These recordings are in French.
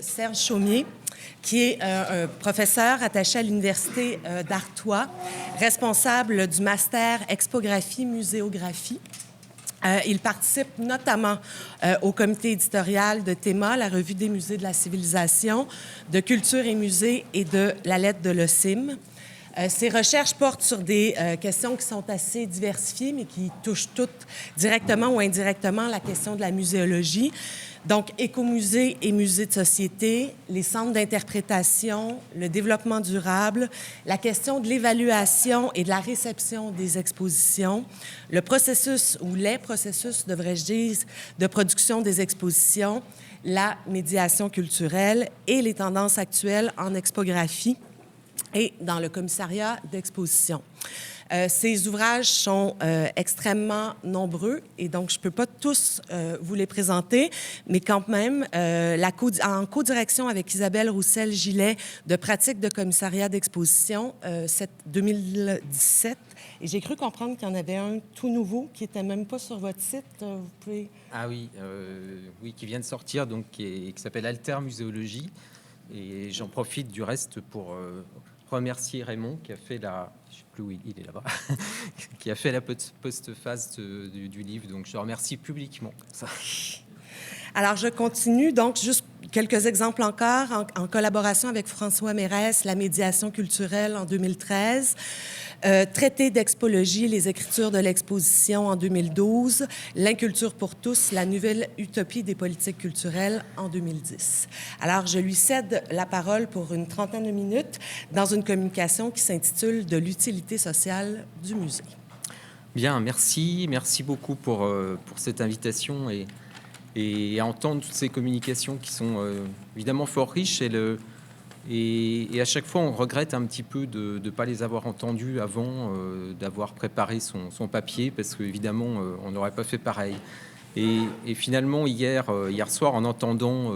Serge Chaumier, qui est un professeur attaché à l'Université d'Artois, responsable du master expographie-muséographie. Il participe notamment au comité éditorial de Théma, la revue des musées de la civilisation, de Culture et musées et de la lettre de l'OCIM. Ses recherches portent sur des questions qui sont assez diversifiées, mais qui touchent toutes directement ou indirectement la question de la muséologie. Donc, écomusées et musées de société, les centres d'interprétation, le développement durable, la question de l'évaluation et de la réception des expositions, le processus, ou les processus, devrais-je dire, de production des expositions, la médiation culturelle et les tendances actuelles en expographie et dans le commissariat d'exposition. Ces ouvrages sont extrêmement nombreux et donc je ne peux pas tous vous les présenter, mais quand même, en co-direction avec Isabelle Roussel-Gillet de Pratiques de commissariat d'exposition, 2017. Et j'ai cru comprendre qu'il y en avait un tout nouveau qui n'était même pas sur votre site. Vous pouvez... Ah oui, oui, qui vient de sortir, donc qui s'appelle Alter Muséologie. Et j'en profite du reste pour remercier Raymond qui a fait la... Je ne sais plus où il est là-bas, qui a fait la postface du livre. Donc je le remercie publiquement. Ça. Alors, je continue. Donc, juste quelques exemples encore. En collaboration avec François Mérès, la médiation culturelle en 2013. Traité d'expologie, les écritures de l'exposition en 2012. L'inculture pour tous, la nouvelle utopie des politiques culturelles en 2010. Alors, je lui cède la parole pour une trentaine de minutes dans une communication qui s'intitule « De l'utilité sociale du musée ». Bien, merci. Merci beaucoup pour cette invitation et à entendre toutes ces communications qui sont évidemment fort riches et à chaque fois on regrette un petit peu de ne pas les avoir entendues avant d'avoir préparé son papier parce qu'évidemment on n'aurait pas fait pareil. Et finalement hier soir en entendant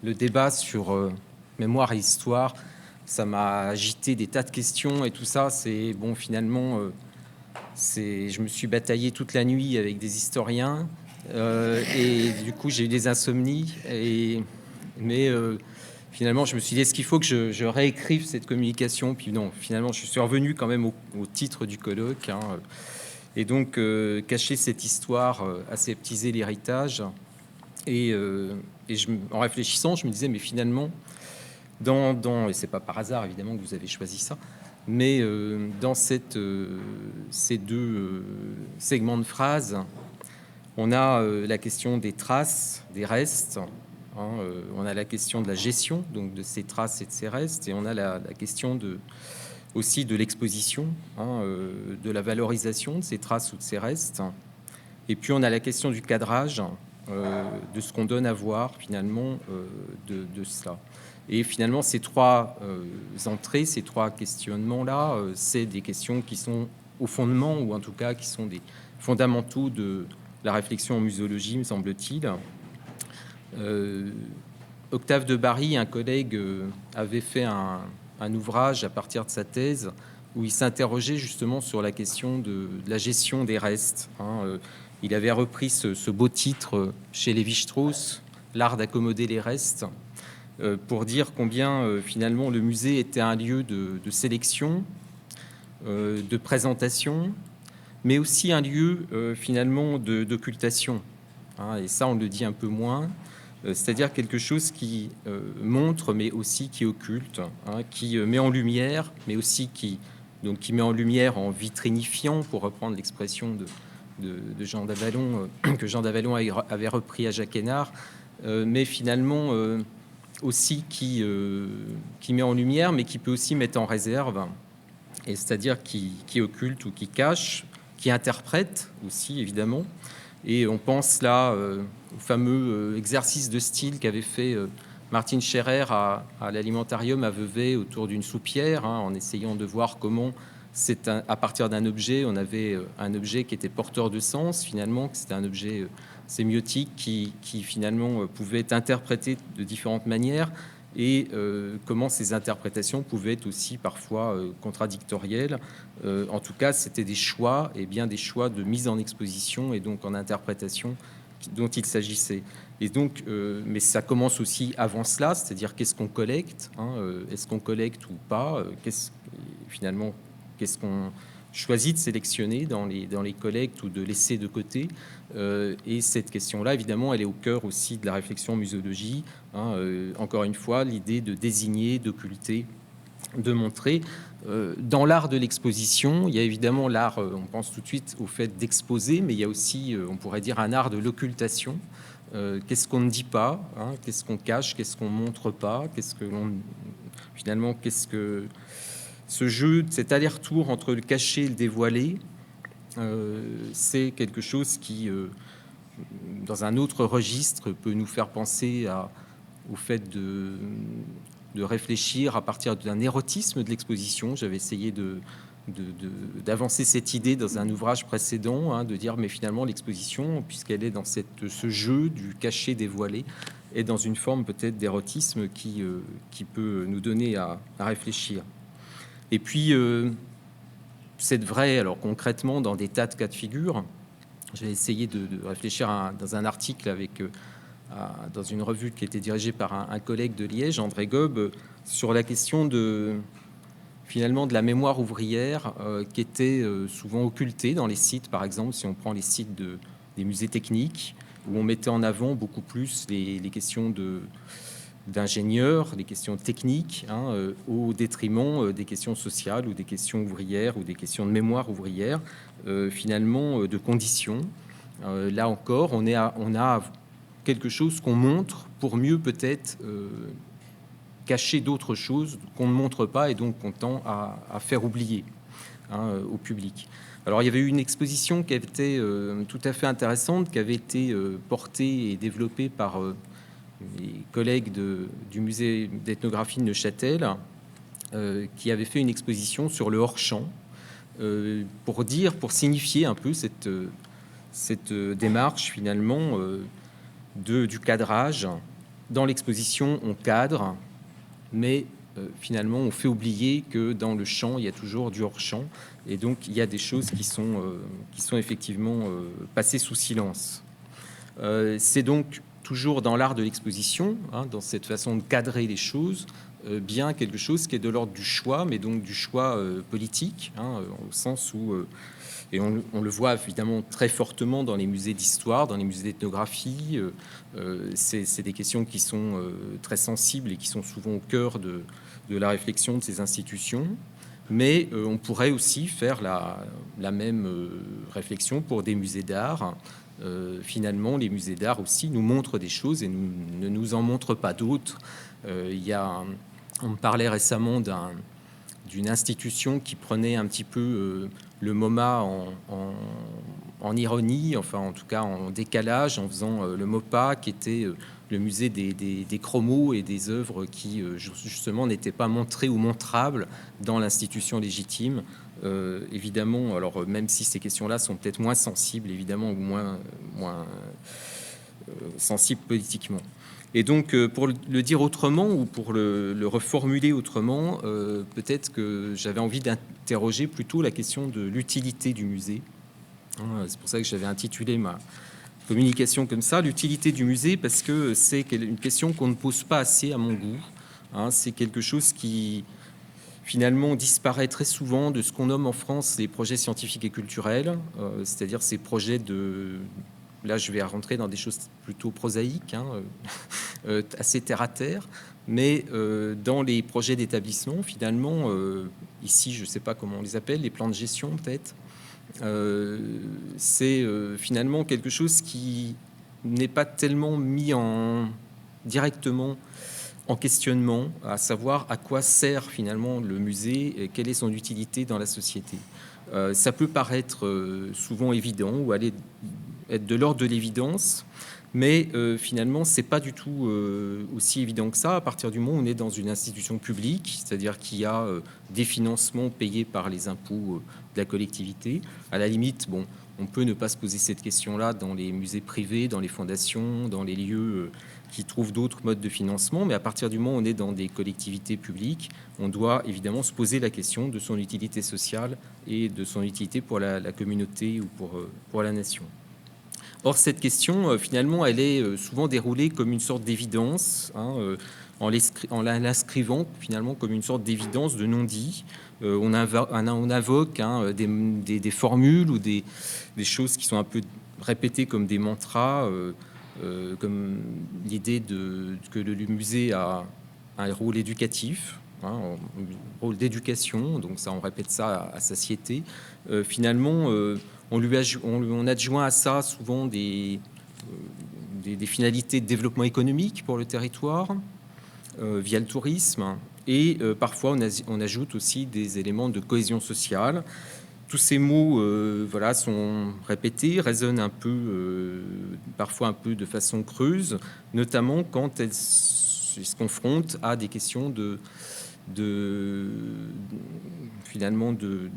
le débat sur mémoire et histoire, ça m'a agité des tas de questions et tout ça, c'est bon finalement je me suis bataillé toute la nuit avec des historiens. Et du coup, j'ai eu des insomnies. Mais finalement, je me suis dit, est-ce qu'il faut que je réécrive cette communication? Puis non, finalement, je suis revenu quand même au titre du colloque. Hein, et donc, cacher cette histoire, aseptiser l'héritage. Et en réfléchissant, je me disais, mais finalement, et c'est pas par hasard, évidemment, que vous avez choisi ça, mais dans ces deux segments de phrases, on a la question des traces, des restes, hein, on a la question de la gestion donc de ces traces et de ces restes, et on a la question aussi de l'exposition, hein, de la valorisation de ces traces ou de ces restes. Et puis on a la question du cadrage, de ce qu'on donne à voir finalement de cela. Et finalement ces trois entrées, ces trois questionnements-là, c'est des questions qui sont au fondement, ou en tout cas qui sont des fondamentaux de la réflexion en muséologie, me semble-t-il. Octave de Barry, un collègue, avait fait un ouvrage à partir de sa thèse où il s'interrogeait justement sur la question de la gestion des restes. Hein. Il avait repris ce beau titre chez Lévi-Strauss, L'art d'accommoder les restes, pour dire combien finalement le musée était un lieu de sélection, de présentation, mais aussi un lieu finalement d'occultation. Hein, et ça, on le dit un peu moins. C'est-à-dire quelque chose qui montre, mais aussi qui occulte, hein, qui met en lumière, mais aussi qui met en lumière en vitrinifiant, pour reprendre l'expression de Jean Davallon, que Jean Davallon avait repris à Jacques Hénard, mais finalement aussi qui met en lumière, mais qui peut aussi mettre en réserve, et c'est-à-dire qui occulte ou qui cache, qui interprète aussi, évidemment. Et on pense là au fameux exercice de style qu'avait fait Martine Scherrer à l'Alimentarium à Vevey autour d'une soupière, hein, en essayant de voir comment, à partir d'un objet, on avait un objet qui était porteur de sens, finalement, que c'était un objet sémiotique qui finalement pouvait être interprété de différentes manières, et comment ces interprétations pouvaient être aussi parfois contradictorielles. En tout cas, c'était des choix, et bien des choix de mise en exposition et donc en interprétation dont il s'agissait. Et donc, mais ça commence aussi avant cela, c'est-à-dire qu'est-ce qu'on collecte, est-ce qu'on collecte ou pas, finalement, qu'est-ce qu'on choisit de sélectionner dans les collectes ou de laisser de côté. Et cette question-là, évidemment, elle est au cœur aussi de la réflexion en muséologie. Encore une fois, l'idée de désigner, d'occulter, de montrer. Dans l'art de l'exposition, il y a évidemment l'art, on pense tout de suite au fait d'exposer, mais il y a aussi, on pourrait dire, un art de l'occultation. Qu'est-ce qu'on ne dit pas, qu'est-ce qu'on cache, qu'est-ce qu'on montre pas, finalement, qu'est-ce que ce jeu, cet aller-retour entre le caché et le dévoilé, c'est quelque chose qui, dans un autre registre, peut nous faire penser au fait de réfléchir à partir d'un érotisme de l'exposition. J'avais essayé d'avancer cette idée dans un ouvrage précédent, de dire mais finalement l'exposition, puisqu'elle est dans ce jeu du caché dévoilé, est dans une forme peut-être d'érotisme qui peut nous donner à réfléchir. Et puis c'est vrai, alors concrètement dans des tas de cas de figure. J'ai essayé de réfléchir dans un article dans une revue qui était dirigée par un collègue de Liège, André Gob, sur la question finalement de la mémoire ouvrière qui était souvent occultée dans les sites. Par exemple, si on prend les sites des musées techniques, où on mettait en avant beaucoup plus les questions d'ingénieurs, des questions techniques, au détriment des questions sociales ou des questions ouvrières ou des questions de mémoire ouvrière, finalement de conditions. Là encore, on a quelque chose qu'on montre pour mieux peut-être cacher d'autres choses qu'on ne montre pas et donc qu'on tend à faire oublier au public. Alors il y avait eu une exposition qui était tout à fait intéressante, qui avait été portée et développée par les collègues du musée d'ethnographie de Neuchâtel, qui avaient fait une exposition sur le hors-champ, pour signifier un peu cette démarche finalement du cadrage. Dans l'exposition, on cadre, mais finalement, on fait oublier que dans le champ, il y a toujours du hors-champ, et donc il y a des choses qui sont effectivement passées sous silence. C'est donc toujours dans l'art de l'exposition, dans cette façon de cadrer les choses, bien quelque chose qui est de l'ordre du choix, mais donc du choix politique, au sens où, et on le voit évidemment très fortement dans les musées d'histoire, dans les musées d'ethnographie, c'est des questions qui sont très sensibles et qui sont souvent au cœur de la réflexion de ces institutions. Mais on pourrait aussi faire la même réflexion pour des musées d'art. Finalement, les musées d'art aussi nous montrent des choses et ne nous en montrent pas d'autres. On me parlait récemment d'une institution qui prenait un petit peu le MoMA en ironie, enfin en tout cas en décalage, en faisant le MOPA, qui était le musée des chromos et des œuvres qui justement n'étaient pas montrées ou montrables dans l'institution légitime. Évidemment, alors même si ces questions-là sont peut-être moins sensibles, évidemment, ou moins sensibles politiquement. Et donc, pour le dire autrement ou pour le reformuler autrement, peut-être que j'avais envie d'interroger plutôt la question de l'utilité du musée. C'est pour ça que j'avais intitulé ma communication comme ça, l'utilité du musée, parce que c'est une question qu'on ne pose pas assez à mon goût. C'est quelque chose qui finalement disparaît très souvent de ce qu'on nomme en France les projets scientifiques et culturels, c'est-à-dire ces projets là je vais rentrer dans des choses plutôt prosaïques, assez terre à terre, mais dans les projets d'établissement, finalement, ici je ne sais pas comment on les appelle, les plans de gestion peut-être, c'est finalement quelque chose qui n'est pas tellement mis directement en questionnement, à savoir à quoi sert finalement le musée et quelle est son utilité dans la société. Ça peut paraître souvent évident ou être de l'ordre de l'évidence, mais finalement, c'est pas du tout aussi évident que ça à partir du moment où on est dans une institution publique, c'est-à-dire qu'il y a des financements payés par les impôts de la collectivité. À la limite, on peut ne pas se poser cette question-là dans les musées privés, dans les fondations, dans les lieux qui trouvent d'autres modes de financement, mais à partir du moment où on est dans des collectivités publiques, on doit évidemment se poser la question de son utilité sociale et de son utilité pour la communauté ou pour la nation. Or, cette question, finalement, elle est souvent déroulée comme une sorte d'évidence, en l'inscrivant finalement comme une sorte d'évidence de non-dit. On invoque des formules ou des choses qui sont un peu répétées comme des mantras, comme l'idée que le musée a un rôle éducatif, un rôle d'éducation, donc ça, on répète ça à satiété. Finalement, on adjoint à ça souvent des finalités de développement économique pour le territoire, via le tourisme, et parfois on ajoute aussi des éléments de cohésion sociale. Tous ces mots sont répétés, résonnent un peu, parfois un peu de façon creuse, notamment quand elles se confrontent à des questions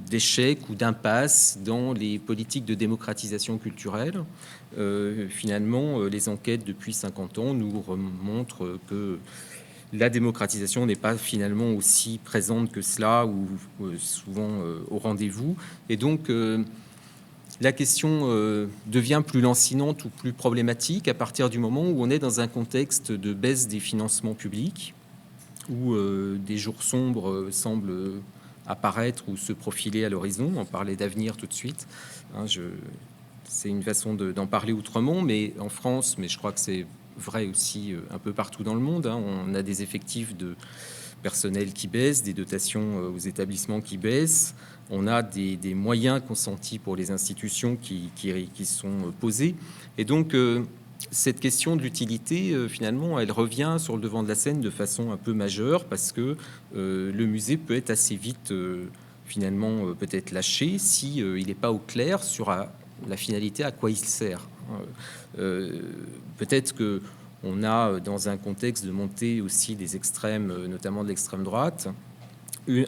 d'échec ou d'impasse dans les politiques de démocratisation culturelle. Les enquêtes depuis 50 ans nous montrent que la démocratisation n'est pas finalement aussi présente que cela, ou souvent au rendez-vous. Et donc, la question devient plus lancinante ou plus problématique à partir du moment où on est dans un contexte de baisse des financements publics, où des jours sombres semblent apparaître ou se profiler à l'horizon. On parlait d'avenir tout de suite. C'est une façon d'en parler autrement, mais en France, mais je crois que c'est vrai aussi un peu partout dans le monde. On a des effectifs de personnel qui baissent, des dotations aux établissements qui baissent. On a des moyens consentis pour les institutions qui sont posés. Et donc, cette question de l'utilité, finalement, elle revient sur le devant de la scène de façon un peu majeure, parce que le musée peut être assez vite, finalement, peut-être lâché si il n'est pas au clair sur la finalité, à quoi il sert. Peut-être que on a, dans un contexte de montée aussi des extrêmes, notamment de l'extrême droite,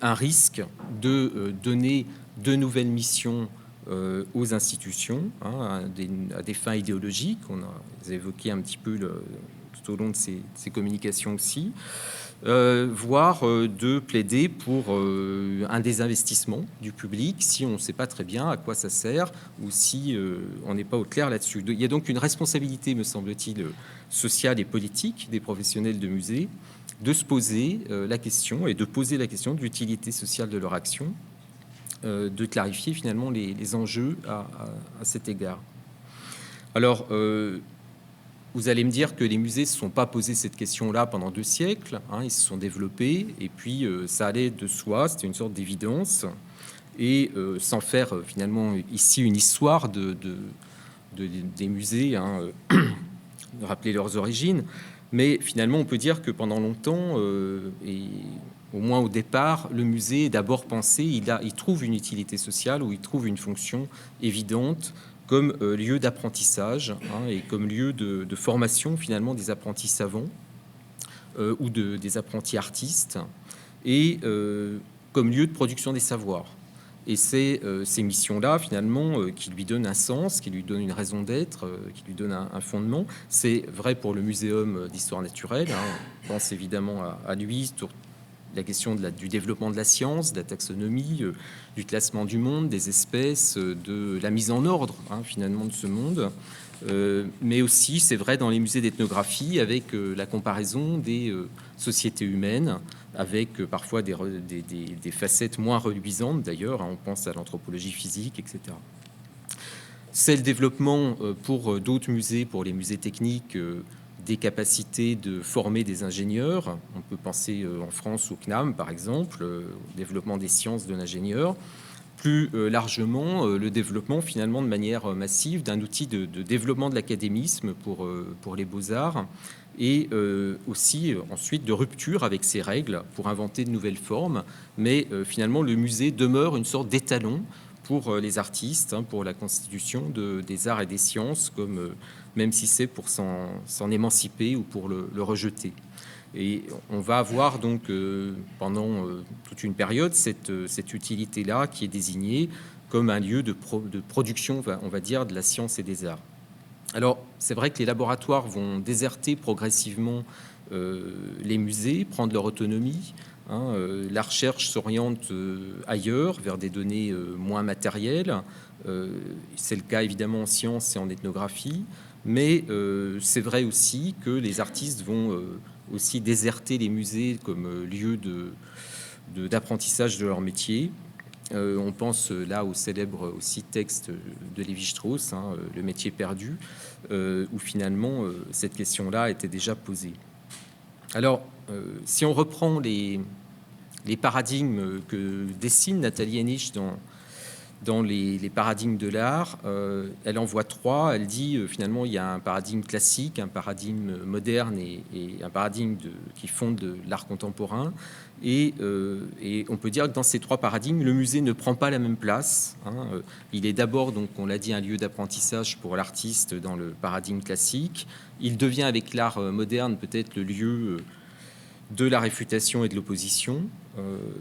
un risque de donner de nouvelles missions aux institutions, à des fins idéologiques. On a évoqué un petit peu tout au long de ces communications aussi, voire de plaider pour un désinvestissement du public si on ne sait pas très bien à quoi ça sert, ou si on n'est pas au clair là-dessus. Il y a donc une responsabilité, me semble-t-il, sociale et politique des professionnels de musée de se poser la question, et de poser la question de l'utilité sociale de leur action, de clarifier finalement les enjeux à cet égard. Alors, vous allez me dire que les musées ne se sont pas posés cette question-là pendant 2 siècles, ils se sont développés, et puis ça allait de soi, c'était une sorte d'évidence, et sans faire finalement ici une histoire des musées, de rappeler leurs origines, mais finalement on peut dire que pendant longtemps, et au moins au départ, le musée est d'abord pensé, il trouve une utilité sociale, ou il trouve une fonction évidente, comme lieu d'apprentissage, et comme lieu de formation finalement des apprentis savants, ou des apprentis artistes, et comme lieu de production des savoirs. Et c'est ces missions-là, finalement, qui lui donnent un sens, qui lui donnent une raison d'être, qui lui donnent un fondement. C'est vrai pour le Muséum d'histoire naturelle. On pense évidemment à lui, sur la question du développement de la science, de la taxonomie, du classement du monde, des espèces, de la mise en ordre, finalement, de ce monde. Mais aussi, c'est vrai, dans les musées d'ethnographie, avec la comparaison des sociétés humaines, avec parfois des facettes moins reluisantes d'ailleurs, on pense à l'anthropologie physique, etc. C'est le développement pour d'autres musées, pour les musées techniques, des capacités de former des ingénieurs. On peut penser en France au CNAM, par exemple, au développement des sciences de l'ingénieur. Plus largement, le développement finalement de manière massive d'un outil de développement de l'académisme pour les beaux-arts, et aussi ensuite de rupture avec ces règles pour inventer de nouvelles formes. Mais finalement, le musée demeure une sorte d'étalon pour les artistes, pour la constitution des arts et des sciences, même si c'est pour s'en émanciper ou pour le rejeter. Et on va avoir donc pendant toute une période cette utilité-là qui est désignée comme un lieu de production, on va dire, de la science et des arts. Alors, c'est vrai que les laboratoires vont déserter progressivement les musées, prendre leur autonomie, La recherche s'oriente ailleurs, vers des données moins matérielles. C'est le cas évidemment en sciences et en ethnographie, mais c'est vrai aussi que les artistes vont aussi déserter les musées comme lieu d'apprentissage de leur métier. On pense là au célèbre aussi texte de Lévi-Strauss, Le métier perdu, où finalement cette question-là était déjà posée. Alors, si on reprend les paradigmes que dessine Nathalie Henich dans les paradigmes de l'art, elle en voit trois. Elle dit finalement il y a un paradigme classique, un paradigme moderne et un paradigme qui fonde l'art contemporain. Et on peut dire que dans ces trois paradigmes, le musée ne prend pas la même place. Il est d'abord, donc on l'a dit, un lieu d'apprentissage pour l'artiste dans le paradigme classique. Il devient avec l'art moderne peut-être le lieu de la réfutation et de l'opposition,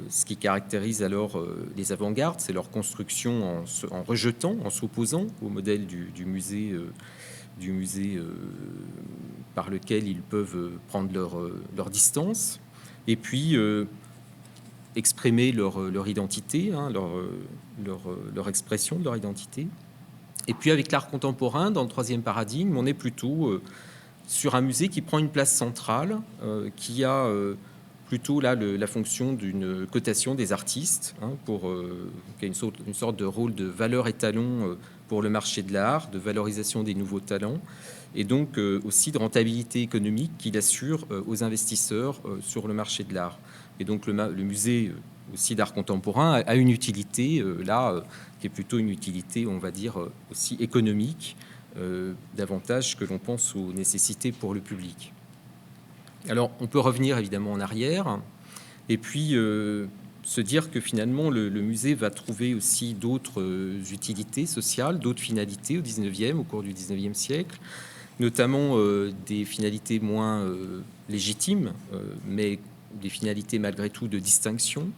ce qui caractérise alors les avant-gardes, c'est leur construction en rejetant, en s'opposant au modèle du musée par lequel ils peuvent prendre leur distance, et puis exprimer leur identité, leur expression de leur identité. Et puis avec l'art contemporain, dans le troisième paradigme, on est plutôt sur un musée qui prend une place centrale, qui a plutôt là la fonction d'une cotation des artistes, qui a une sorte de rôle de valeur étalon pour le marché de l'art, de valorisation des nouveaux talents, et donc aussi de rentabilité économique qu'il assure aux investisseurs sur le marché de l'art. Et donc le musée aussi d'art contemporain a une utilité qui est plutôt une utilité, on va dire, aussi économique, davantage que l'on pense aux nécessités pour le public. Alors, on peut revenir évidemment en arrière et puis se dire que finalement, le musée va trouver aussi d'autres utilités sociales, d'autres finalités au cours du 19e siècle, notamment des finalités moins légitimes, mais des finalités malgré tout de distinction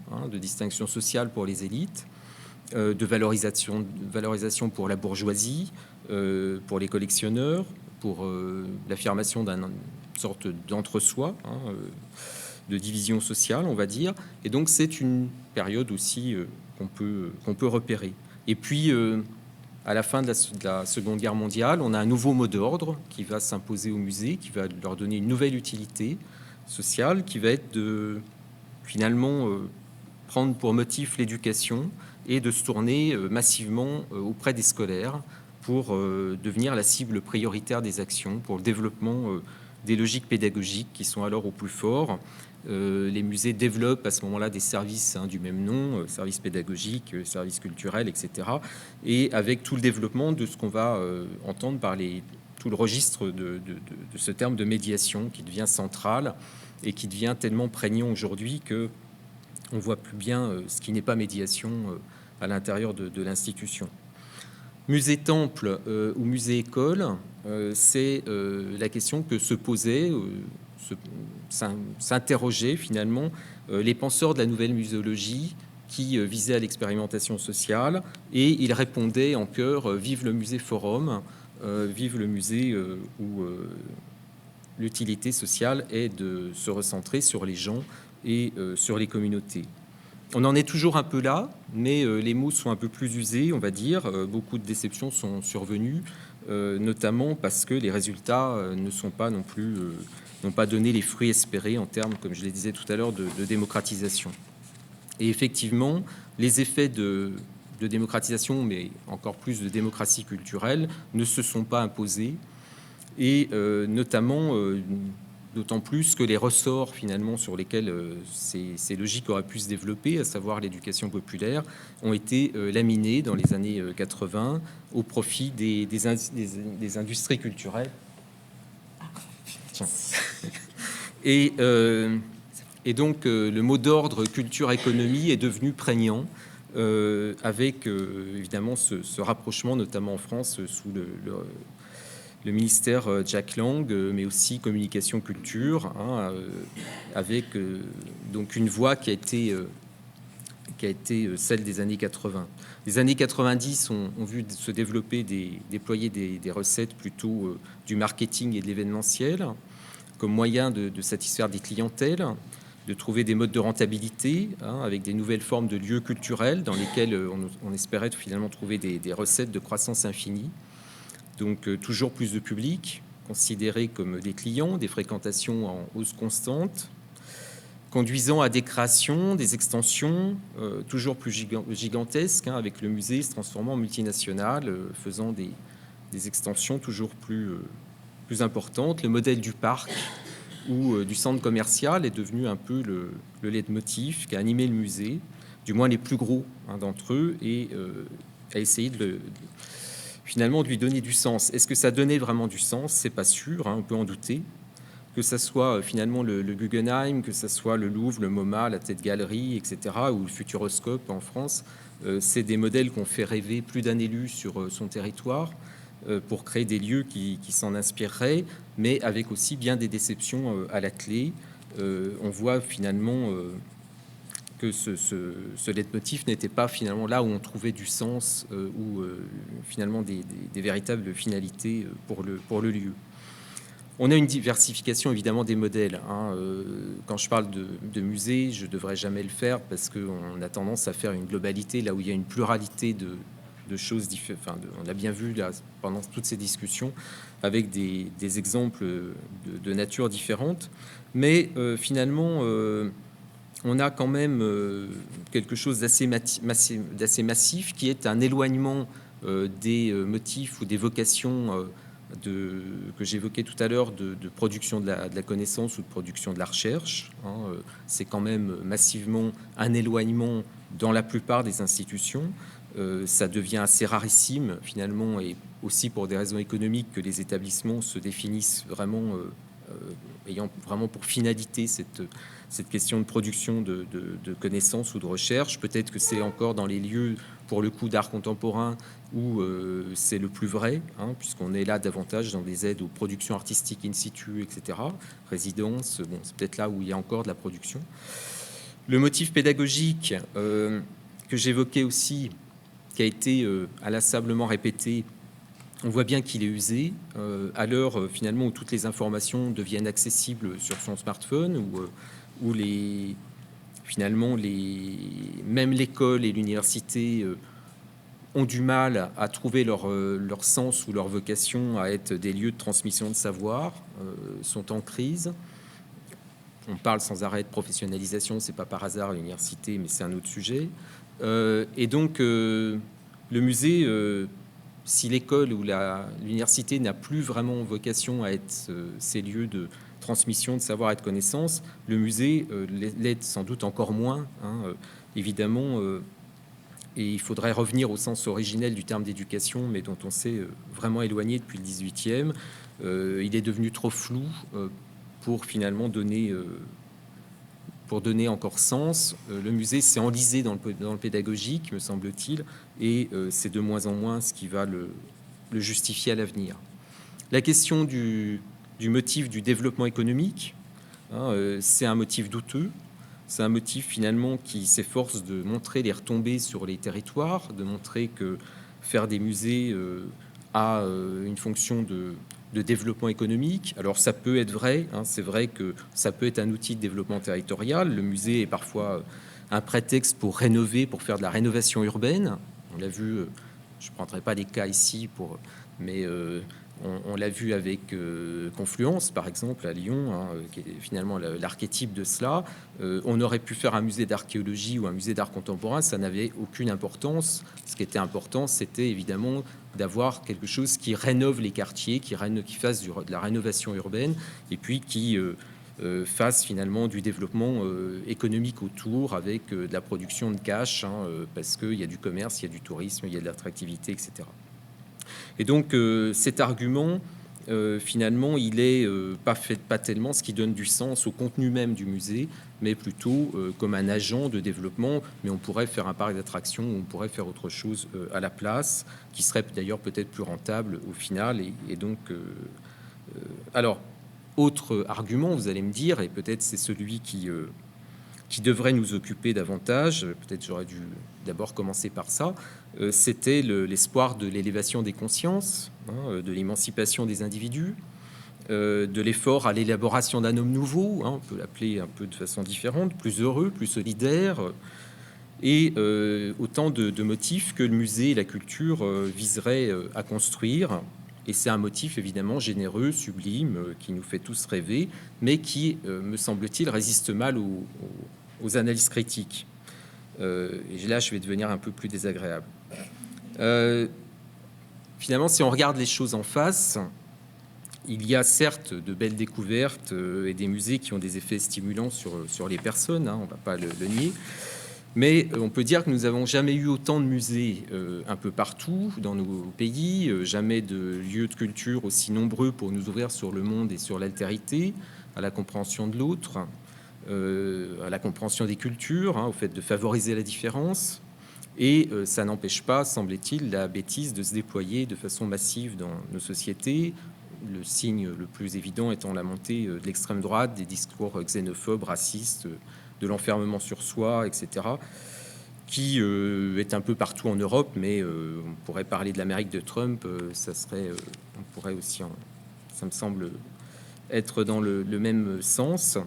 sociale pour les élites, de valorisation pour la bourgeoisie, pour les collectionneurs, pour l'affirmation d'une sorte d'entre-soi, de division sociale, on va dire. Et donc c'est une période aussi qu'on peut repérer. Et puis à la fin de la Seconde Guerre mondiale, on a un nouveau mot d'ordre qui va s'imposer au musée, qui va leur donner une nouvelle utilité sociale, qui va être de finalement prendre pour motif l'éducation et de se tourner massivement auprès des scolaires pour devenir la cible prioritaire des actions, pour le développement des logiques pédagogiques qui sont alors au plus fort. Les musées développent à ce moment-là des services du même nom, services pédagogiques, services culturels, etc. Et avec tout le développement de ce qu'on va entendre par tout le registre de ce terme de médiation qui devient central et qui devient tellement prégnant aujourd'hui que on voit plus bien ce qui n'est pas médiation à l'intérieur de l'institution. Musée-temple ou musée-école, c'est la question que se posaient, s'interrogeaient finalement les penseurs de la nouvelle muséologie qui visaient à l'expérimentation sociale, et ils répondaient en chœur « Vive le musée forum », vive le musée où l'utilité sociale est de se recentrer sur les gens et sur les communautés. On en est toujours un peu là, mais les mots sont un peu plus usés, on va dire. Beaucoup de déceptions sont survenues, notamment parce que les résultats ne sont pas non plus, n'ont pas donné les fruits espérés en termes, comme je le disais tout à l'heure, de démocratisation. Et effectivement, les effets de démocratisation, mais encore plus de démocratie culturelle, ne se sont pas imposés, et notamment d'autant plus que les ressorts finalement sur lesquels ces logiques auraient pu se développer, à savoir l'éducation populaire, ont été laminés dans les années 80 au profit des industries culturelles. Tiens. Et donc le mot d'ordre culture-économie est devenu prégnant avec évidemment ce rapprochement, notamment en France, sous le ministère Jack Lang, mais aussi communication culture, avec donc une voie qui a été celle des années 80. Les années 90 ont vu se déployer des recettes plutôt du marketing et de l'événementiel comme moyen de satisfaire des clientèles. de trouver des modes de rentabilité, avec des nouvelles formes de lieux culturels dans lesquels on espérait finalement trouver des recettes de croissance infinie. Donc toujours plus de public, considérés comme des clients, des fréquentations en hausse constante, conduisant à des créations, des extensions toujours plus gigantesques, avec le musée se transformant en multinational, faisant des extensions toujours plus importantes. Le modèle du parc ou du centre commercial est devenu un peu le leitmotiv qui a animé le musée, du moins les plus gros d'entre eux, et a essayé finalement de lui donner du sens. Est-ce que ça donnait vraiment du sens? C'est pas sûr, on peut en douter. Que ça soit finalement le Guggenheim, que ça soit le Louvre, le MoMA, la Tate Gallery, etc., ou le Futuroscope en France, c'est des modèles qu'on fait rêver plus d'un élu sur son territoire pour créer des lieux qui s'en inspireraient, mais avec aussi bien des déceptions à la clé. On voit finalement que ce leitmotiv n'était pas finalement là où on trouvait du sens ou finalement des véritables finalités pour le lieu. On a une diversification évidemment des modèles. Quand je parle de musée, je ne devrais jamais le faire parce qu'on a tendance à faire une globalité là où il y a une pluralité de choses différentes. Enfin, on a bien vu là, pendant toutes ces discussions avec des exemples de nature différente. Mais finalement, on a quand même quelque chose d'assez massif qui est un éloignement des motifs ou des vocations que j'évoquais tout à l'heure de production de la connaissance ou de production de la recherche. C'est quand même massivement un éloignement dans la plupart des institutions. Ça devient assez rarissime finalement, et aussi pour des raisons économiques que les établissements se définissent vraiment ayant vraiment pour finalité cette question de production de connaissances ou de recherche. Peut-être que c'est encore dans les lieux, pour le coup, d'art contemporain où c'est le plus vrai, puisqu'on est là davantage dans des aides aux productions artistiques in situ, etc. Résidence, bon, c'est peut-être là où il y a encore de la production. Le motif pédagogique que j'évoquais aussi, qui a été inlassablement répété, on voit bien qu'il est usé à l'heure finalement où toutes les informations deviennent accessibles sur son smartphone, où finalement même l'école et l'université ont du mal à trouver leur sens ou leur vocation à être des lieux de transmission de savoir, sont en crise. On parle sans arrêt de professionnalisation, c'est pas par hasard à l'université, mais c'est un autre sujet. Et donc le musée, si l'école ou l'université n'a plus vraiment vocation à être ces lieux de transmission de savoir et de connaissances, le musée l'est sans doute encore moins, évidemment. Et il faudrait revenir au sens originel du terme d'éducation, mais dont on s'est vraiment éloigné depuis le 18e. Il est devenu trop flou pour finalement donner encore sens. Le musée s'est enlisé dans le pédagogique, me semble-t-il, et c'est de moins en moins ce qui va le justifier à l'avenir. La question du motif du développement économique, c'est un motif douteux. C'est un motif finalement qui s'efforce de montrer les retombées sur les territoires, de montrer que faire des musées a une fonction de développement économique. Alors ça peut être vrai, c'est vrai que ça peut être un outil de développement territorial. Le musée est parfois un prétexte pour rénover, pour faire de la rénovation urbaine. On l'a vu, je ne prendrai pas les cas ici, mais on l'a vu avec Confluence, par exemple, à Lyon, qui est finalement l'archétype de cela. On aurait pu faire un musée d'archéologie ou un musée d'art contemporain, ça n'avait aucune importance. Ce qui était important, c'était évidemment d'avoir quelque chose qui rénove les quartiers, qui fasse de la rénovation urbaine, et puis qui fasse finalement du développement économique autour, avec de la production de cash, parce qu'il y a du commerce, il y a du tourisme, il y a de l'attractivité, etc. Et donc cet argument, finalement, il est pas tellement ce qui donne du sens au contenu même du musée, mais plutôt comme un agent de développement. Mais on pourrait faire un parc d'attractions, on pourrait faire autre chose à la place, qui serait d'ailleurs peut-être plus rentable au final. Et donc, alors, autre argument, vous allez me dire, et peut-être c'est celui qui devrait nous occuper davantage, peut-être j'aurais dû d'abord commencer par ça, c'était l'espoir de l'élévation des consciences, de l'émancipation des individus. de l'effort à l'élaboration d'un homme nouveau, on peut l'appeler un peu de façon différente, plus heureux, plus solidaire, et autant de motifs que le musée et la culture viseraient à construire. Et c'est un motif évidemment généreux, sublime, qui nous fait tous rêver, mais qui, me semble-t-il, résiste mal aux analyses critiques. Et là, je vais devenir un peu plus désagréable. Finalement, si on regarde les choses en face, il y a certes de belles découvertes et des musées qui ont des effets stimulants sur les personnes, on ne va pas le nier, mais on peut dire que nous n'avons jamais eu autant de musées un peu partout dans nos pays, jamais de lieux de culture aussi nombreux pour nous ouvrir sur le monde et sur l'altérité, à la compréhension de l'autre, à la compréhension des cultures, au fait de favoriser la différence. Et ça n'empêche pas, semble-t-il, la bêtise de se déployer de façon massive dans nos sociétés. Le signe le plus évident étant la montée de l'extrême droite, des discours xénophobes, racistes, de l'enfermement sur soi, etc., qui est un peu partout en Europe, mais on pourrait parler de l'Amérique de Trump, on pourrait aussi, ça me semble être dans le même sens.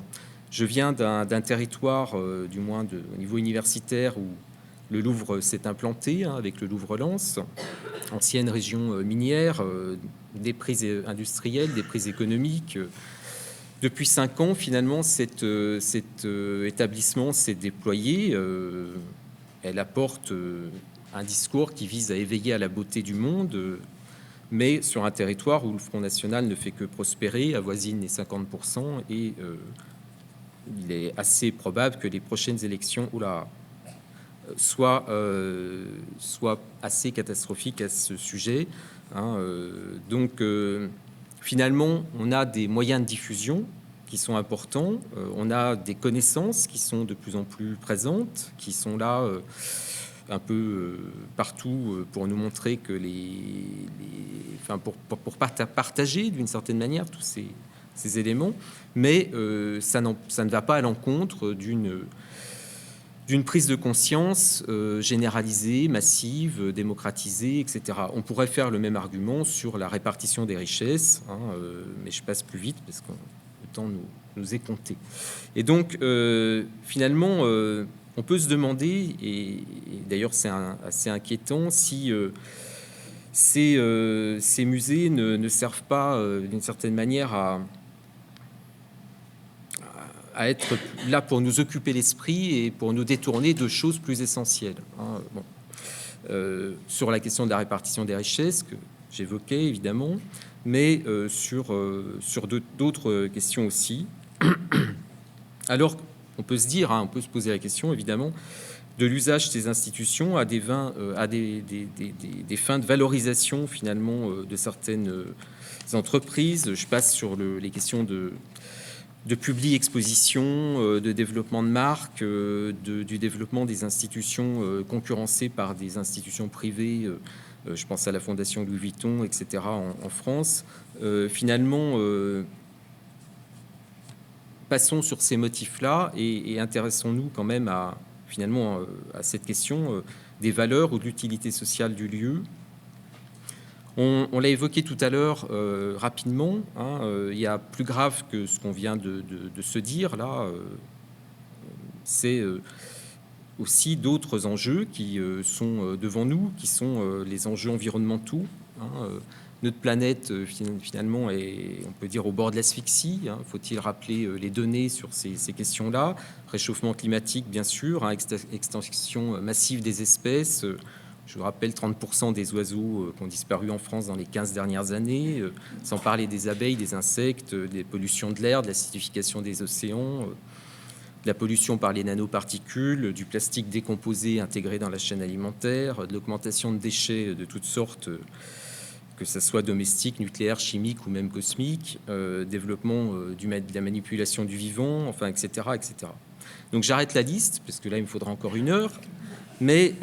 Je viens d'un territoire, du moins au niveau universitaire, où le Louvre s'est implanté, avec le Louvre-Lens, ancienne région minière, des prises industrielles, des prises économiques. Depuis 5 ans, finalement, cet établissement s'est déployé. Elle apporte un discours qui vise à éveiller à la beauté du monde, mais sur un territoire où le Front National ne fait que prospérer, avoisine les 50%, et il est assez probable que les prochaines élections soit assez catastrophique à ce sujet. Donc, finalement, on a des moyens de diffusion qui sont importants. On a des connaissances qui sont de plus en plus présentes, qui sont là un peu partout pour nous montrer que pour partager d'une certaine manière tous ces éléments. Mais ça ne va pas à l'encontre d'une prise de conscience généralisée, massive, démocratisée, etc. On pourrait faire le même argument sur la répartition des richesses, mais je passe plus vite parce que le temps nous est compté. Et donc, finalement, on peut se demander, et d'ailleurs c'est assez inquiétant, si ces musées ne servent pas, d'une certaine manière, à être là pour nous occuper l'esprit et pour nous détourner de choses plus essentielles. Sur la question de la répartition des richesses, que j'évoquais évidemment, mais sur d'autres questions aussi. Alors, on peut se dire, on peut se poser la question, évidemment, de l'usage de ces institutions à des fins de valorisation, finalement, de certaines entreprises. Je passe sur les questions de publi-exposition, de développement de marques, du développement des institutions concurrencées par des institutions privées, je pense à la Fondation Louis Vuitton, etc., en France. Finalement, passons sur ces motifs-là et intéressons-nous quand même à cette question des valeurs ou de l'utilité sociale du lieu. On l'a évoqué tout à l'heure rapidement. Il y a plus grave que ce qu'on vient de se dire là. C'est aussi d'autres enjeux qui sont devant nous, qui sont les enjeux environnementaux. Notre planète, finalement, on peut dire, au bord de l'asphyxie. Faut-il rappeler les données sur ces questions-là? Réchauffement climatique, bien sûr, extinction massive des espèces. Je vous rappelle 30% des oiseaux qui ont disparu en France dans les 15 dernières années, sans parler des abeilles, des insectes, des pollutions de l'air, de l'acidification des océans, de la pollution par les nanoparticules, du plastique décomposé intégré dans la chaîne alimentaire, de l'augmentation de déchets de toutes sortes, que ce soit domestique, nucléaire, chimique ou même cosmique, développement de la manipulation du vivant, enfin, etc., etc. Donc j'arrête la liste, parce que là, il me faudra encore 1 heure. Mais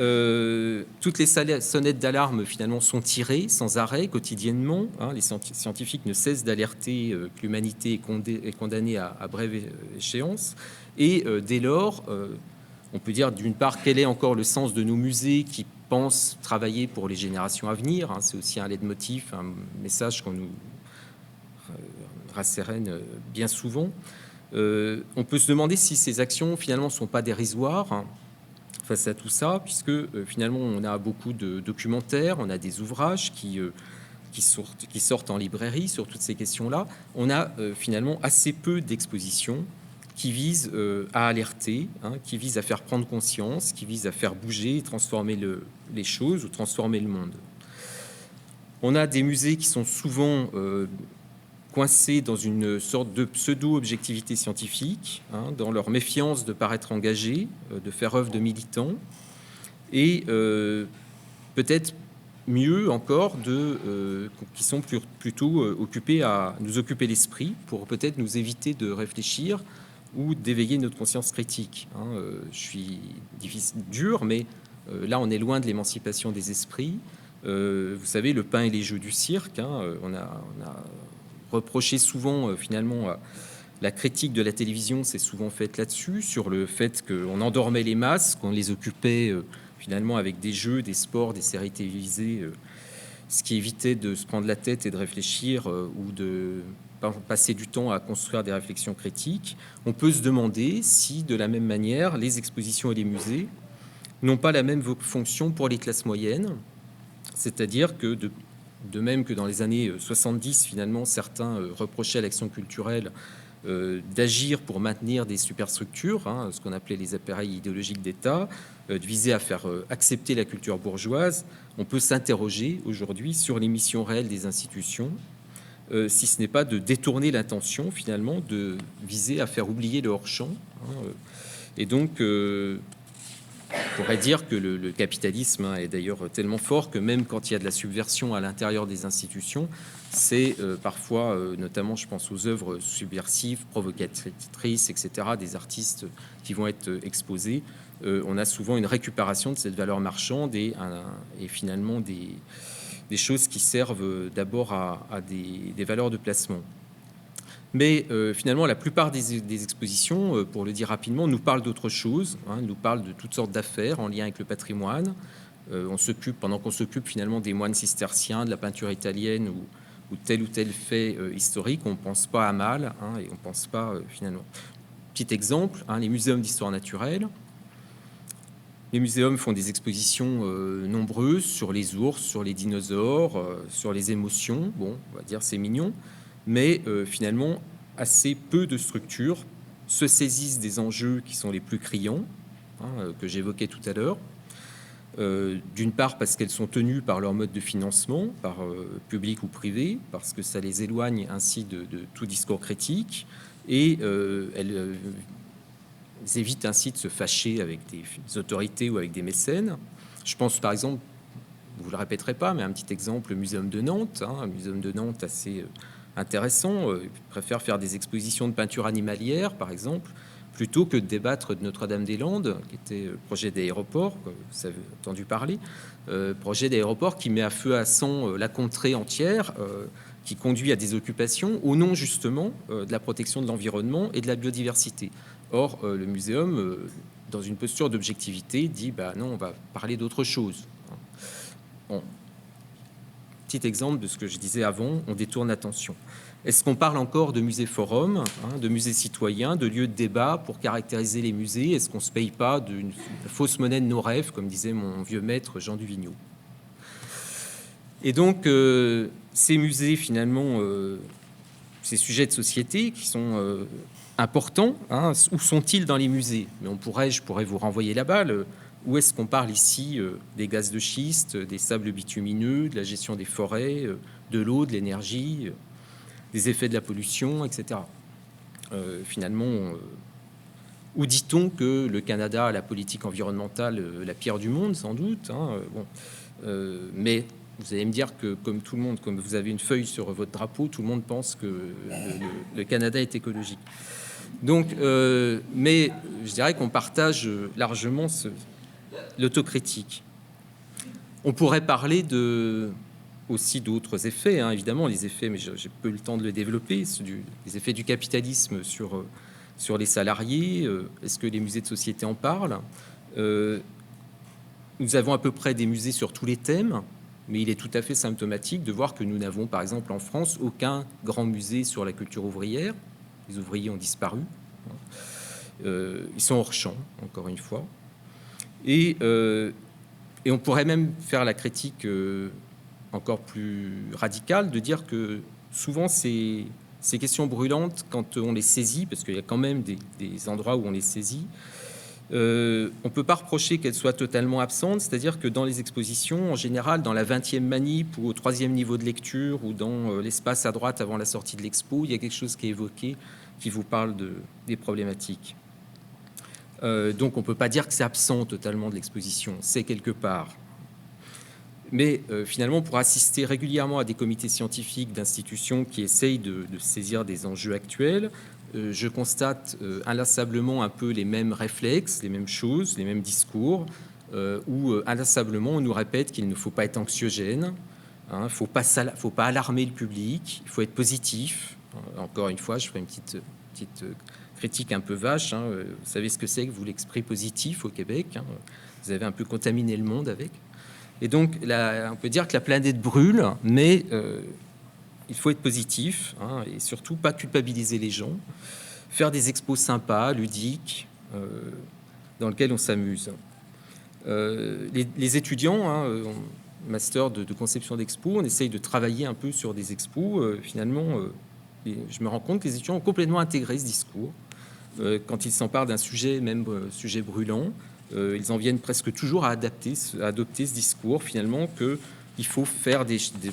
toutes les sonnettes d'alarme, finalement, sont tirées sans arrêt, quotidiennement. Les scientifiques ne cessent d'alerter que l'humanité est condamnée à brève échéance. Et dès lors, on peut dire, d'une part, quel est encore le sens de nos musées qui pensent travailler pour les générations à venir. C'est aussi un leitmotiv, un message qu'on nous Grasse Sereine bien souvent. On peut se demander si ces actions finalement ne sont pas dérisoires face à tout ça, puisque finalement on a beaucoup de documentaires, on a des ouvrages qui sortent en librairie sur toutes ces questions-là. On a finalement assez peu d'expositions qui visent à alerter, qui visent à faire prendre conscience, qui visent à faire bouger, transformer les choses ou transformer le monde. On a des musées qui sont souvent coincés dans une sorte de pseudo-objectivité scientifique, dans leur méfiance de paraître engagés, de faire œuvre de militants, et peut-être mieux encore, qui sont plutôt occupés à nous occuper l'esprit pour peut-être nous éviter de réfléchir ou d'éveiller notre conscience critique. Je suis dur, mais là, on est loin de l'émancipation des esprits. Vous savez, le pain et les jeux du cirque, on a reproché souvent, finalement, la critique de la télévision s'est souvent faite là-dessus, sur le fait qu'on endormait les masses, qu'on les occupait finalement avec des jeux, des sports, des séries télévisées, ce qui évitait de se prendre la tête et de réfléchir ou de passer du temps à construire des réflexions critiques. On peut se demander si, de la même manière, les expositions et les musées n'ont pas la même fonction pour les classes moyennes, c'est-à-dire que de même que dans les années 70, finalement, certains reprochaient à l'action culturelle d'agir pour maintenir des superstructures, ce qu'on appelait les appareils idéologiques d'État, de viser à faire accepter la culture bourgeoise. On peut s'interroger aujourd'hui sur les missions réelles des institutions, si ce n'est pas de détourner l'intention, finalement, de viser à faire oublier le hors-champ. Et donc, on pourrait dire que le capitalisme est d'ailleurs tellement fort que même quand il y a de la subversion à l'intérieur des institutions, c'est parfois, notamment je pense aux œuvres subversives, provocatrices, etc., des artistes qui vont être exposés, on a souvent une récupération de cette valeur marchande et finalement des choses qui servent d'abord à des valeurs de placement. Mais finalement, la plupart des expositions, pour le dire rapidement, nous parlent d'autre chose, nous parlent de toutes sortes d'affaires en lien avec le patrimoine. Pendant qu'on s'occupe finalement des moines cisterciens, de la peinture italienne ou tel fait historique, on ne pense pas à mal, et on ne pense pas finalement. Petit exemple, les muséums d'histoire naturelle. Les muséums font des expositions nombreuses sur les ours, sur les dinosaures, sur les émotions. Bon, on va dire c'est mignon. Mais finalement, assez peu de structures se saisissent des enjeux qui sont les plus criants, que j'évoquais tout à l'heure. D'une part parce qu'elles sont tenues par leur mode de financement, par public ou privé, parce que ça les éloigne ainsi de tout discours critique, et elles évitent ainsi de se fâcher avec des autorités ou avec des mécènes. Je pense par exemple, vous ne le répéterez pas, mais un petit exemple, le Muséum de Nantes, un muséum de Nantes assez intéressant, préfère faire des expositions de peinture animalière, par exemple, plutôt que de débattre de Notre-Dame-des-Landes, qui était projet d'aéroport, vous avez entendu parler, projet d'aéroport qui met à feu à sang la contrée entière, qui conduit à des occupations au nom justement de la protection de l'environnement et de la biodiversité. Or, le muséum, dans une posture d'objectivité, dit non, on va parler d'autre chose. Bon. Petit exemple de ce que je disais avant, on détourne l'attention. Est-ce qu'on parle encore de musées-forums, de musées citoyens, de lieux de débat pour caractériser les musées? Est-ce qu'on ne se paye pas d'une fausse monnaie de nos rêves, comme disait mon vieux maître Jean Duvigneau? Et donc, ces musées, finalement, ces sujets de société qui sont importants, où sont-ils dans les musées? Mais je pourrais vous renvoyer la balle. Où est-ce qu'on parle ici des gaz de schiste, des sables bitumineux, de la gestion des forêts, de l'eau, de l'énergie, des effets de la pollution, etc. Finalement, où dit-on que le Canada a la politique environnementale la pire du monde, sans doute, mais vous allez me dire que, comme tout le monde, comme vous avez une feuille sur votre drapeau, tout le monde pense que le Canada est écologique. Donc, mais je dirais qu'on partage largement l'autocritique. On pourrait parler aussi d'autres effets, évidemment, les effets, mais j'ai peu le temps de le développer, les effets du capitalisme sur les salariés. Est-ce que les musées de société en parlent? Nous avons à peu près des musées sur tous les thèmes. Mais il est tout à fait symptomatique de voir que nous n'avons, par exemple, en France, aucun grand musée sur la culture ouvrière. Les ouvriers ont disparu. Ils sont hors champ, encore une fois. Et on pourrait même faire la critique encore plus radicale de dire que souvent ces questions brûlantes, quand on les saisit, parce qu'il y a quand même des endroits où on les saisit, on ne peut pas reprocher qu'elles soient totalement absentes, c'est-à-dire que dans les expositions, en général, dans la 20e manip ou au 3e niveau de lecture ou dans l'espace à droite avant la sortie de l'expo, il y a quelque chose qui est évoqué, qui vous parle des problématiques. Donc on ne peut pas dire que c'est absent totalement de l'exposition, c'est quelque part. Mais finalement, pour assister régulièrement à des comités scientifiques d'institutions qui essayent de saisir des enjeux actuels, je constate inlassablement un peu les mêmes réflexes, les mêmes choses, les mêmes discours, où inlassablement on nous répète qu'il ne faut pas être anxiogène, il ne faut pas alarmer le public, il faut être positif. Encore une fois, je ferai une petite critique un peu vache. Vous savez ce que c'est que vous l'esprit positif au Québec. Vous avez un peu contaminé le monde avec. Et donc, on peut dire que la planète brûle, mais il faut être positif et surtout pas culpabiliser les gens. Faire des expos sympas, ludiques, dans lesquels on s'amuse. Les étudiants, master de conception d'expos, on essaye de travailler un peu sur des expos. Finalement, je me rends compte que les étudiants ont complètement intégré ce discours. Quand ils s'emparent d'un sujet, même sujet brûlant, ils en viennent presque toujours à adopter ce discours, finalement, qu'il faut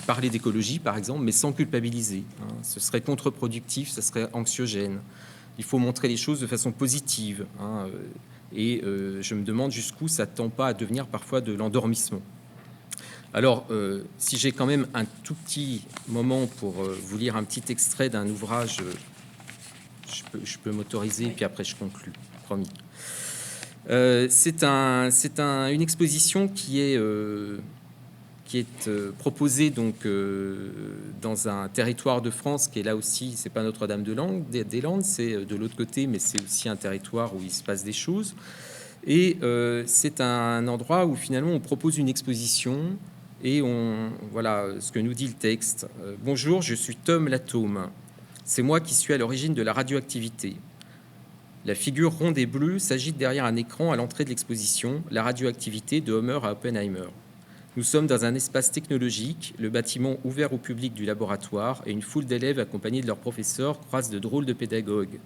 parler d'écologie, par exemple, mais sans culpabiliser. Ce serait contre-productif, ce serait anxiogène. Il faut montrer les choses de façon positive. Et je me demande jusqu'où ça tend pas à devenir parfois de l'endormissement. Alors, si j'ai quand même un tout petit moment pour vous lire un petit extrait d'un ouvrage, je peux m'autoriser, puis après je conclus, promis. C'est une exposition qui est proposée donc dans un territoire de France qui est là aussi, c'est pas Notre-Dame-des-Landes, c'est de l'autre côté, mais c'est aussi un territoire où il se passe des choses. Et c'est un endroit où finalement on propose une exposition et voilà ce que nous dit le texte. Bonjour, je suis Tom l'atome. C'est moi qui suis à l'origine de la radioactivité. La figure ronde et bleue s'agite derrière un écran à l'entrée de l'exposition, la radioactivité de Homer à Oppenheimer. Nous sommes dans un espace technologique, le bâtiment ouvert au public du laboratoire et une foule d'élèves accompagnés de leurs professeurs croisent de drôles de pédagogues.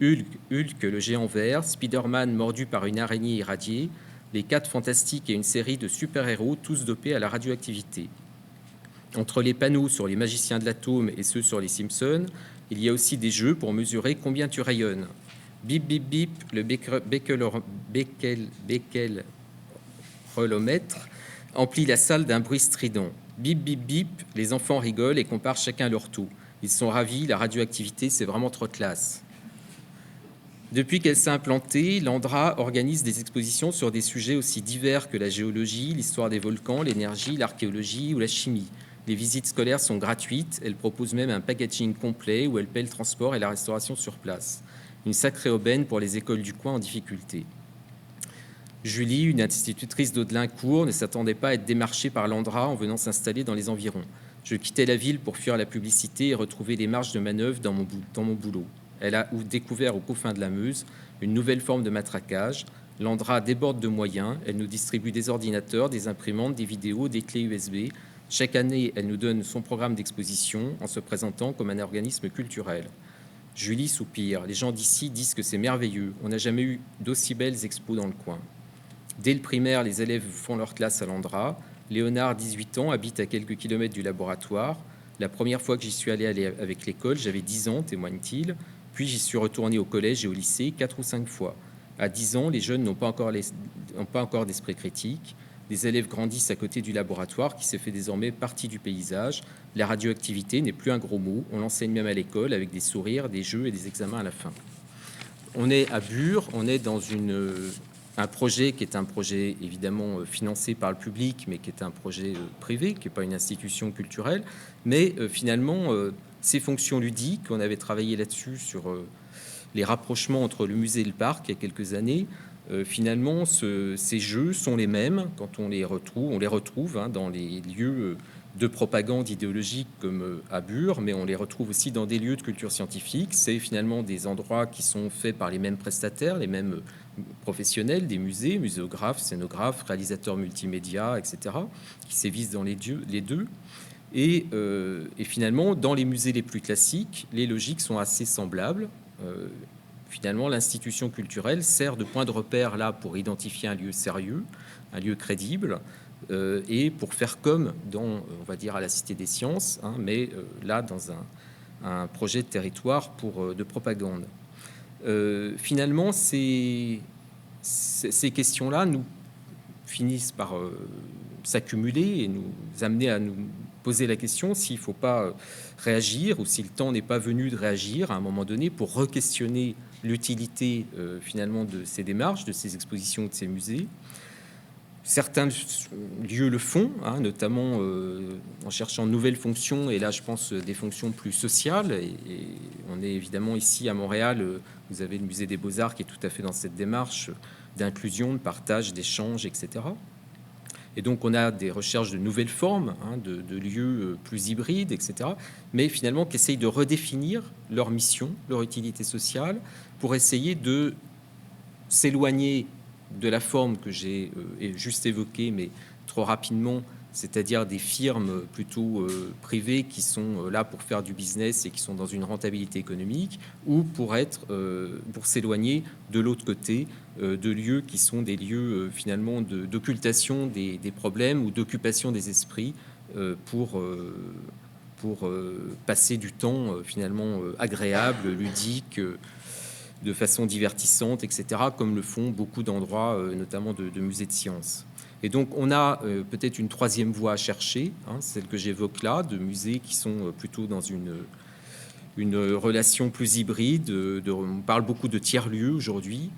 Hulk, le géant vert, Spider-Man mordu par une araignée irradiée, les 4 fantastiques et une série de super-héros tous dopés à la radioactivité. Entre les panneaux sur les magiciens de l'atome et ceux sur les Simpsons, il y a aussi des jeux pour mesurer combien tu rayonnes. Bip, bip, bip, le becquerelomètre emplit la salle d'un bruit strident. Bip, bip, bip, les enfants rigolent et comparent chacun leur taux. Ils sont ravis, la radioactivité, c'est vraiment trop classe. Depuis qu'elle s'est implantée, l'Andra organise des expositions sur des sujets aussi divers que la géologie, l'histoire des volcans, l'énergie, l'archéologie ou la chimie. Les visites scolaires sont gratuites, elle propose même un packaging complet où elle paie le transport et la restauration sur place. Une sacrée aubaine pour les écoles du coin en difficulté. Julie, une institutrice d'Audelincourt, ne s'attendait pas à être démarchée par l'Andra en venant s'installer dans les environs. Je quittais la ville pour fuir la publicité et retrouver des marges de manœuvre dans mon boulot. Elle a découvert aux confins de la Meuse une nouvelle forme de matraquage. L'Andra déborde de moyens. Elle nous distribue des ordinateurs, des imprimantes, des vidéos, des clés USB. Chaque année, elle nous donne son programme d'exposition en se présentant comme un organisme culturel. Julie soupire. Les gens d'ici disent que c'est merveilleux. On n'a jamais eu d'aussi belles expos dans le coin. Dès le primaire, les élèves font leur classe à l'Andra. Léonard, 18 ans, habite à quelques kilomètres du laboratoire. La première fois que j'y suis allé avec l'école, j'avais 10 ans, témoigne-t-il. Puis j'y suis retourné au collège et au lycée 4 ou 5 fois. À 10 ans, les jeunes n'ont pas encore d'esprit critique. Les élèves grandissent à côté du laboratoire qui se fait désormais partie du paysage. La radioactivité n'est plus un gros mot. On l'enseigne même à l'école avec des sourires, des jeux et des examens à la fin. On est à Bure, on est dans un projet qui est un projet évidemment financé par le public, mais qui est un projet privé, qui n'est pas une institution culturelle. Mais finalement, ces fonctions ludiques, on avait travaillé là-dessus sur les rapprochements entre le musée et le parc il y a quelques années, finalement, ces jeux sont les mêmes quand on les retrouve hein, dans les lieux de propagande idéologique comme à Bure, mais on les retrouve aussi dans des lieux de culture scientifique. C'est finalement des endroits qui sont faits par les mêmes prestataires, les mêmes professionnels, des musées, muséographes, scénographes, réalisateurs multimédia, etc., qui sévissent dans les deux. Et finalement, dans les musées les plus classiques, les logiques sont assez semblables. Finalement, l'institution culturelle sert de point de repère là pour identifier un lieu sérieux, un lieu crédible, et pour faire comme dans, on va dire, à la Cité des Sciences, hein, mais là, dans un projet de territoire de propagande. Finalement, ces questions-là nous finissent par s'accumuler et nous amener à nous poser la question s'il ne faut pas réagir ou si le temps n'est pas venu de réagir à un moment donné pour re-questionner l'utilité finalement de ces démarches, de ces expositions, de ces musées. Certains lieux le font, hein, notamment en cherchant de nouvelles fonctions, et là je pense des fonctions plus sociales. Et on est évidemment ici à Montréal, vous avez le musée des Beaux-Arts qui est tout à fait dans cette démarche d'inclusion, de partage, d'échange, etc. Et donc on a des recherches de nouvelles formes, hein, de lieux plus hybrides, etc. Mais finalement qui essayent de redéfinir leur mission, leur utilité sociale, pour essayer de s'éloigner de la forme que j'ai juste évoquée, mais trop rapidement, c'est-à-dire des firmes plutôt privées qui sont là pour faire du business et qui sont dans une rentabilité économique, ou pour s'éloigner de l'autre côté de lieux qui sont des lieux finalement d'occultation des problèmes ou d'occupation des esprits pour passer du temps finalement agréable, ludique, de façon divertissante, etc., comme le font beaucoup d'endroits, notamment de musées de sciences. Et donc, on a peut-être une troisième voie à chercher, hein, celle que j'évoque là, de musées qui sont plutôt dans une relation plus hybride. On parle beaucoup de tiers-lieux aujourd'hui.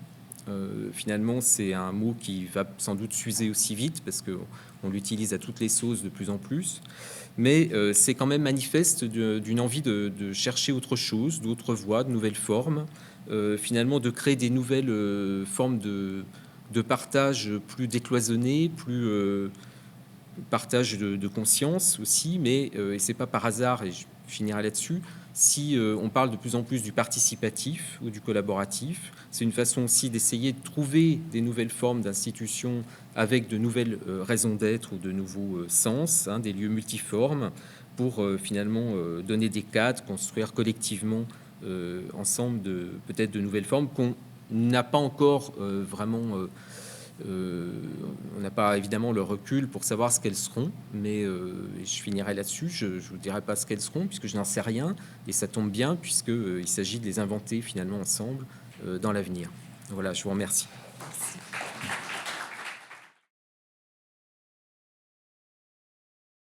Finalement, c'est un mot qui va sans doute s'user aussi vite parce qu'on l'utilise à toutes les sauces de plus en plus. Mais c'est quand même manifeste d'une envie de chercher autre chose, d'autres voies, de nouvelles formes, finalement de créer des nouvelles formes de partage plus décloisonné, plus partage de conscience aussi, mais et c'est pas par hasard, et je finirai là-dessus, si on parle de plus en plus du participatif ou du collaboratif, c'est une façon aussi d'essayer de trouver des nouvelles formes d'institutions avec de nouvelles raisons d'être ou de nouveaux sens, hein, des lieux multiformes pour finalement donner des cadres, construire collectivement ensemble peut-être de nouvelles formes qu'on n'a pas encore vraiment on n'a pas évidemment le recul pour savoir ce qu'elles seront, mais je finirai là-dessus. Je ne vous dirai pas ce qu'elles seront puisque je n'en sais rien, et ça tombe bien puisqu'il s'agit de les inventer finalement ensemble dans l'avenir. Voilà, je vous remercie. Merci.